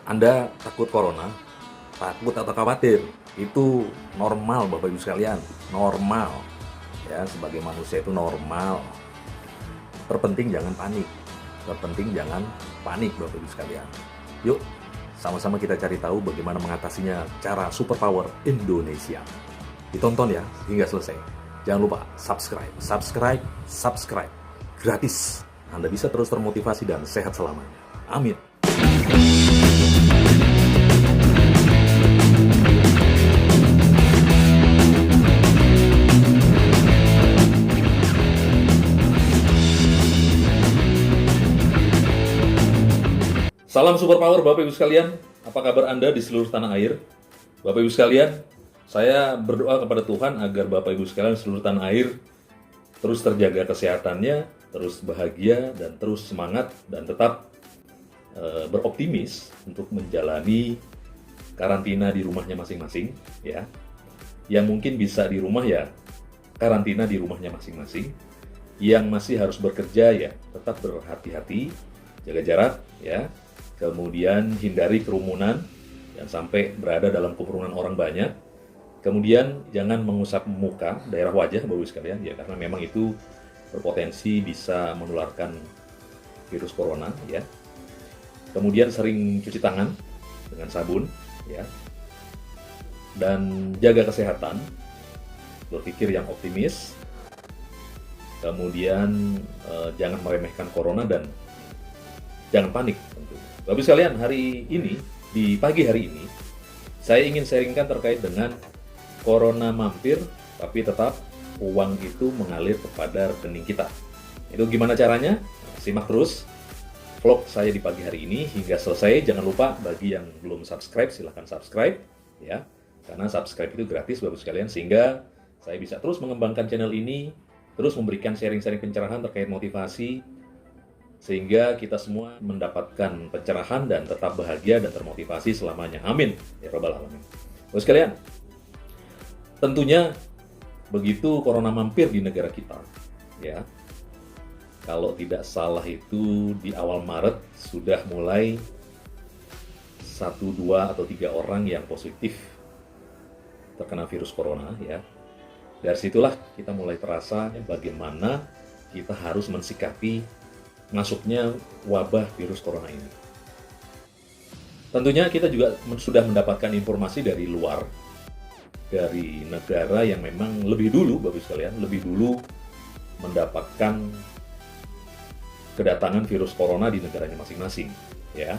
Anda takut corona, takut atau khawatir, itu normal Bapak Ibu sekalian, normal. Ya, sebagai manusia itu normal. Terpenting jangan panik. Terpenting jangan panik Bapak Ibu sekalian. Yuk, sama-sama kita cari tahu bagaimana mengatasinya cara superpower Indonesia. Ditonton ya hingga selesai. Jangan lupa subscribe. Gratis. Anda bisa terus termotivasi dan sehat selamanya. Amin. Salam superpower Bapak Ibu sekalian. Apa kabar Anda di seluruh tanah air? Bapak Ibu sekalian, saya berdoa kepada Tuhan agar Bapak Ibu sekalian seluruh tanah air terus terjaga kesehatannya, terus bahagia dan terus semangat dan tetap beroptimis untuk menjalani karantina di rumahnya masing-masing ya. Yang mungkin bisa di rumah ya karantina di rumahnya masing-masing. Yang masih harus bekerja ya tetap berhati-hati, jaga jarak ya. Kemudian hindari kerumunan, jangan sampai berada dalam kerumunan orang banyak. Kemudian jangan mengusap muka, daerah wajah Bapak Ibu sekalian ya, karena memang itu berpotensi bisa menularkan virus corona ya. Kemudian sering cuci tangan dengan sabun ya. Dan jaga kesehatan, berpikir yang optimis. Kemudian jangan meremehkan corona dan jangan panik tentu. Bapak sekalian, hari ini, di pagi hari ini, saya ingin sharingkan terkait dengan corona mampir, tapi tetap uang itu mengalir kepada rekening kita. Itu gimana caranya? Simak terus vlog saya di pagi hari ini hingga selesai. Jangan lupa bagi yang belum subscribe, silahkan subscribe ya. Karena subscribe itu gratis Bapak sekalian, sehingga saya bisa terus mengembangkan channel ini, terus memberikan sharing-sharing pencerahan terkait motivasi, sehingga kita semua mendapatkan pencerahan dan tetap bahagia dan termotivasi selamanya. Amin ya rabbal alamin. Bapak sekalian, tentunya begitu corona mampir di negara kita ya, kalau tidak salah itu di awal Maret sudah mulai 1, 2 atau 3 orang yang positif terkena virus corona ya. Dari situlah kita mulai terasa bagaimana kita harus mensikapi masuknya wabah virus corona ini. Tentunya kita juga sudah mendapatkan informasi dari luar, dari negara yang memang lebih dulu, Bapak sekalian, lebih dulu mendapatkan kedatangan virus corona di negaranya masing-masing, ya.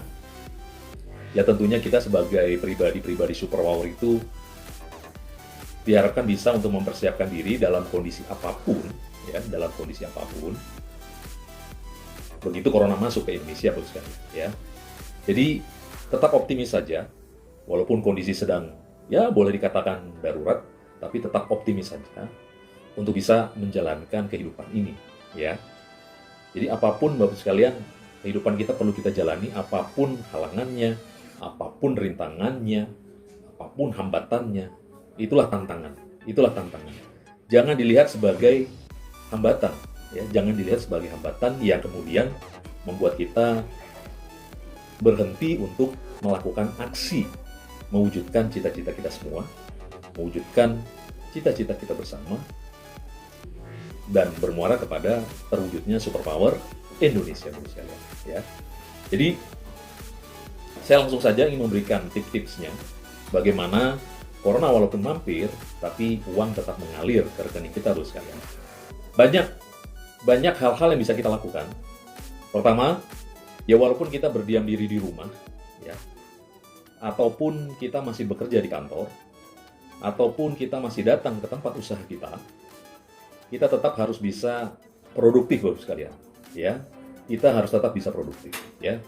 Ya tentunya kita sebagai pribadi-pribadi superpower itu diharapkan bisa untuk mempersiapkan diri dalam kondisi apapun, ya, dalam kondisi apapun. Begitu corona masuk ke Indonesia, Bapak sekalian, ya. Jadi tetap optimis saja, walaupun kondisi sedang, ya boleh dikatakan darurat, tapi tetap optimis saja untuk bisa menjalankan kehidupan ini, ya. Jadi apapun Bapak sekalian, kehidupan kita perlu kita jalani, apapun halangannya, apapun rintangannya, apapun hambatannya, itulah tantangan, itulah tantangan. Jangan dilihat sebagai hambatan. Ya, jangan dilihat sebagai hambatan yang kemudian membuat kita berhenti untuk melakukan aksi, mewujudkan cita-cita kita semua, mewujudkan cita-cita kita bersama, dan bermuara kepada terwujudnya superpower Indonesia sekalian. Ya. Jadi saya langsung saja ingin memberikan tips-tipsnya bagaimana corona walaupun mampir, tapi uang tetap mengalir ke rekening kita sekalian. Banyak hal-hal yang bisa kita lakukan. Pertama, ya walaupun kita berdiam diri di rumah, ya, ataupun kita masih bekerja di kantor, ataupun kita masih datang ke tempat usaha kita tetap harus bisa produktif Bapak sekalian, ya. Kita harus tetap bisa produktif, ya.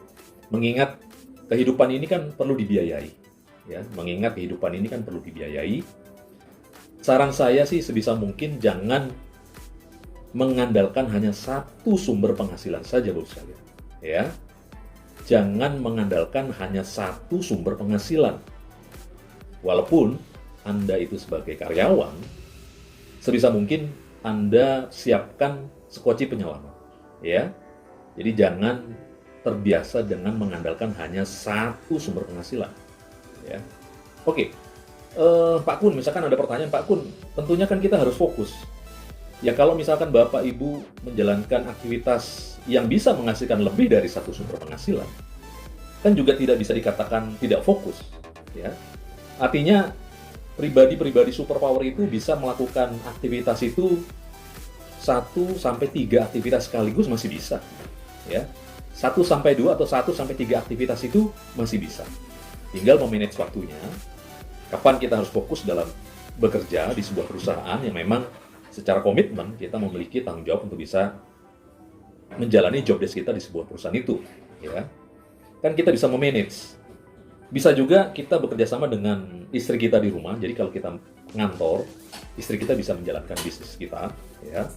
Mengingat kehidupan ini kan perlu dibiayai, ya. Mengingat kehidupan ini kan perlu dibiayai. Saran saya sih sebisa mungkin jangan mengandalkan hanya satu sumber penghasilan saja Bapak sekalian, ya. Jangan mengandalkan hanya satu sumber penghasilan. Walaupun Anda itu sebagai karyawan, sebisa mungkin Anda siapkan sekoci penyelamat, ya. Jadi jangan terbiasa dengan mengandalkan hanya satu sumber penghasilan. Ya. Oke, Pak Kun, misalkan ada pertanyaan, Pak Kun, tentunya kan kita harus fokus. Ya kalau misalkan Bapak Ibu menjalankan aktivitas yang bisa menghasilkan lebih dari satu sumber penghasilan, kan juga tidak bisa dikatakan tidak fokus. Ya. Artinya pribadi-pribadi superpower itu bisa melakukan aktivitas itu 1 sampai 3 aktivitas sekaligus masih bisa. Ya. 1 sampai 2 atau 1 sampai 3 aktivitas itu masih bisa. Tinggal memanage waktunya, kapan kita harus fokus dalam bekerja di sebuah perusahaan yang memang secara komitmen kita memiliki tanggung jawab untuk bisa menjalani job desk kita di sebuah perusahaan itu. Ya. Kan kita bisa memanage. Bisa juga kita bekerja sama dengan istri kita di rumah. Jadi kalau kita ngantor, istri kita bisa menjalankan bisnis kita, ya.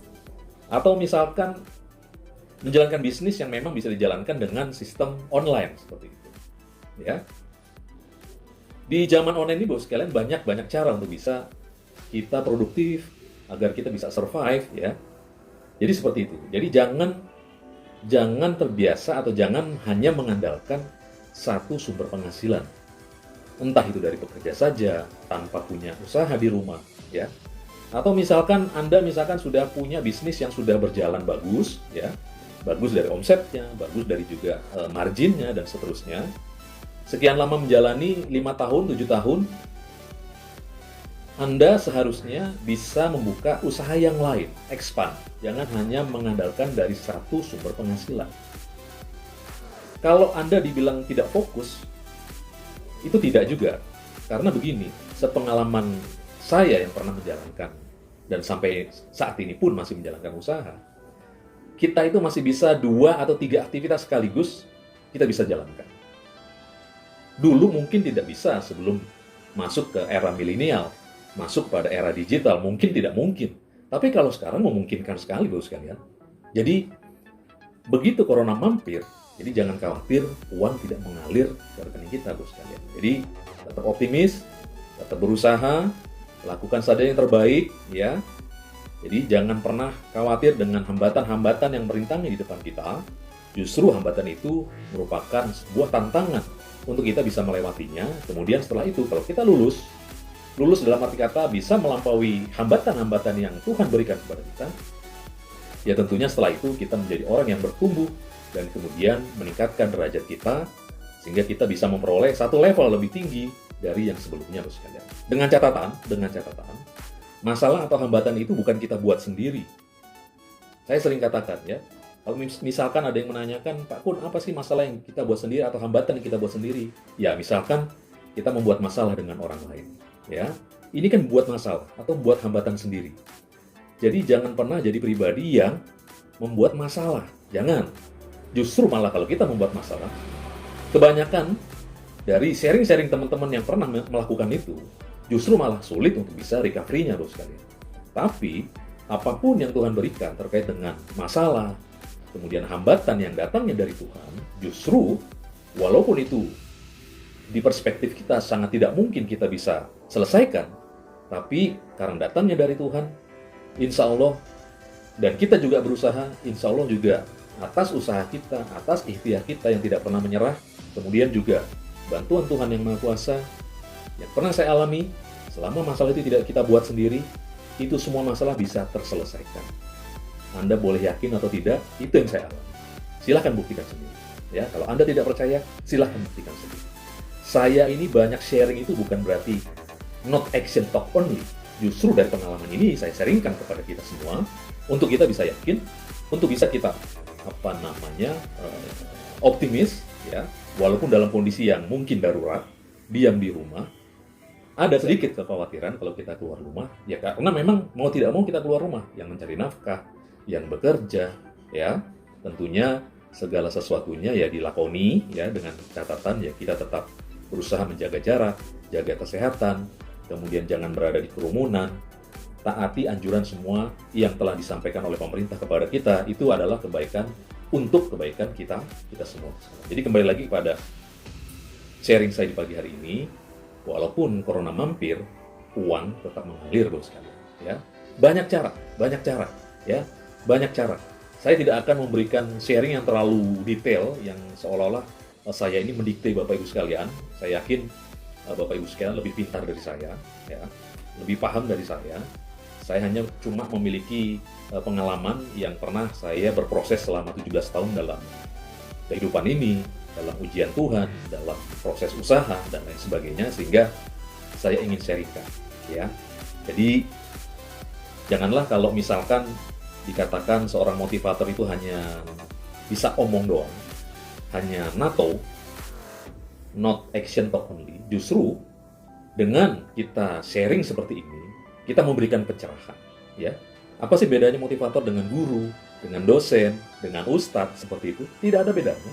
Atau misalkan menjalankan bisnis yang memang bisa dijalankan dengan sistem online seperti itu, ya. Di zaman online ini, Bos, sekalian banyak cara untuk bisa kita produktif agar kita bisa survive, ya. Jadi seperti itu. Jadi jangan terbiasa atau jangan hanya mengandalkan satu sumber penghasilan. Entah itu dari bekerja saja, tanpa punya usaha di rumah, ya. Atau misalkan Anda sudah punya bisnis yang sudah berjalan bagus, ya. Bagus dari omsetnya, bagus dari juga marginnya, dan seterusnya. Sekian lama menjalani 5 tahun, 7 tahun, Anda seharusnya bisa membuka usaha yang lain, expand. Jangan hanya mengandalkan dari satu sumber penghasilan. Kalau Anda dibilang tidak fokus, itu tidak juga. Karena begini, sepengalaman saya yang pernah menjalankan, dan sampai saat ini pun masih menjalankan usaha, kita itu masih bisa 2 atau 3 aktivitas sekaligus kita bisa jalankan. Dulu mungkin tidak bisa sebelum masuk ke era milenial, masuk pada era digital, mungkin tidak mungkin. Tapi kalau sekarang memungkinkan sekali, Bos sekalian. Jadi, begitu corona mampir, jadi jangan khawatir uang tidak mengalir ke rekening kita, Bos sekalian. Jadi, tetap optimis, tetap berusaha, lakukan saja yang terbaik, ya. Jadi, jangan pernah khawatir dengan hambatan-hambatan yang merintangi di depan kita. Justru hambatan itu merupakan sebuah tantangan untuk kita bisa melewatinya. Kemudian setelah itu, kalau kita lulus dalam arti kata bisa melampaui hambatan-hambatan yang Tuhan berikan kepada kita, ya tentunya setelah itu kita menjadi orang yang bertumbuh dan kemudian meningkatkan derajat kita sehingga kita bisa memperoleh satu level lebih tinggi dari yang sebelumnya, Bos sekalian. Dengan catatan, masalah atau hambatan itu bukan kita buat sendiri. Saya sering katakan, ya, kalau misalkan ada yang menanyakan, Pak Kun, apa sih masalah yang kita buat sendiri atau hambatan yang kita buat sendiri? Ya, misalkan kita membuat masalah dengan orang lain. Ya, ini kan buat masalah atau buat hambatan sendiri. Jadi jangan pernah jadi pribadi yang membuat masalah. Jangan. Justru malah kalau kita membuat masalah, kebanyakan dari sharing-sharing teman-teman yang pernah melakukan itu, justru malah sulit untuk bisa recovery-nya, Bos sekalian. Tapi apapun yang Tuhan berikan terkait dengan masalah, kemudian hambatan yang datangnya dari Tuhan, justru walaupun itu di perspektif kita sangat tidak mungkin kita bisa selesaikan, tapi karena datangnya dari Tuhan, insya Allah, dan kita juga berusaha, insya Allah juga atas usaha kita, atas ikhtiar kita yang tidak pernah menyerah, kemudian juga bantuan Tuhan yang Maha Kuasa, yang pernah saya alami, selama masalah itu tidak kita buat sendiri, itu semua masalah bisa terselesaikan. Anda boleh yakin atau tidak, itu yang saya alami. Silahkan buktikan sendiri. Ya, kalau Anda tidak percaya, silahkan buktikan sendiri. Saya ini banyak sharing itu bukan berarti not action talk only. Justru dari pengalaman ini saya sharingkan kepada kita semua untuk kita bisa yakin, untuk bisa kita optimis, ya, walaupun dalam kondisi yang mungkin darurat, diam di rumah, ada sedikit kekhawatiran kalau kita keluar rumah, ya karena memang mau tidak mau kita keluar rumah, yang mencari nafkah, yang bekerja, ya tentunya segala sesuatunya ya dilakoni, ya dengan catatan ya kita tetap berusaha menjaga jarak, jaga kesehatan, kemudian jangan berada di kerumunan, taati anjuran semua yang telah disampaikan oleh pemerintah kepada kita, itu adalah kebaikan untuk kebaikan kita semua. Jadi kembali lagi kepada sharing saya di pagi hari ini, walaupun corona mampir, uang tetap mengalir, Bos sekalian. Ya, banyak cara, ya, banyak cara. Saya tidak akan memberikan sharing yang terlalu detail, yang seolah-olah saya ini mendikte Bapak Ibu sekalian. Saya yakin Bapak Ibu sekalian lebih pintar dari saya, ya, lebih paham dari saya. Saya hanya cuma memiliki pengalaman yang pernah saya berproses selama 17 tahun dalam kehidupan ini, dalam ujian Tuhan, dalam proses usaha, dan lain sebagainya, sehingga saya ingin sharingkan, ya. Jadi, janganlah kalau misalkan dikatakan seorang motivator itu hanya bisa omong doang, hanya NATO, not action talk only. Justru dengan kita sharing seperti ini, kita memberikan pencerahan, ya. Apa sih bedanya motivator dengan guru, dengan dosen, dengan ustadz seperti itu? Tidak ada bedanya.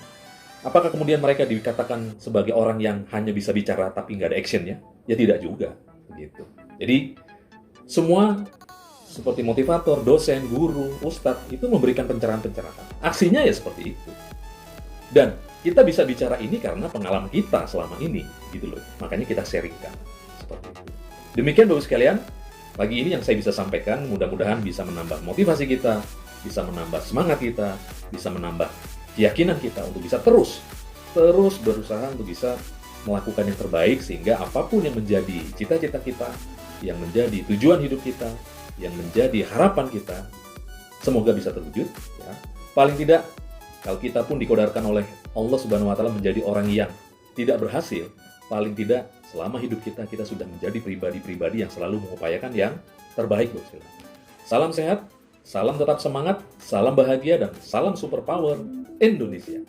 Apakah kemudian mereka dikatakan sebagai orang yang hanya bisa bicara tapi nggak ada actionnya? Ya tidak juga, begitu. Jadi semua seperti motivator, dosen, guru, ustadz itu memberikan pencerahan-pencerahan. Aksinya ya seperti itu. Dan kita bisa bicara ini karena pengalaman kita selama ini, gitu loh. Makanya kita sharingkan seperti itu. Demikian Bapak sekalian, pagi ini yang saya bisa sampaikan, mudah-mudahan bisa menambah motivasi kita, bisa menambah semangat kita, bisa menambah keyakinan kita untuk bisa terus berusaha untuk bisa melakukan yang terbaik, sehingga apapun yang menjadi cita-cita kita, yang menjadi tujuan hidup kita, yang menjadi harapan kita, semoga bisa terwujud, ya. Paling tidak, kalau kita pun dikodarkan oleh Allah Subhanahu wa Ta'ala menjadi orang yang tidak berhasil, paling tidak selama hidup kita sudah menjadi pribadi-pribadi yang selalu mengupayakan yang terbaik, Bapak sekalian. Salam sehat, salam tetap semangat, salam bahagia, dan salam superpower Indonesia.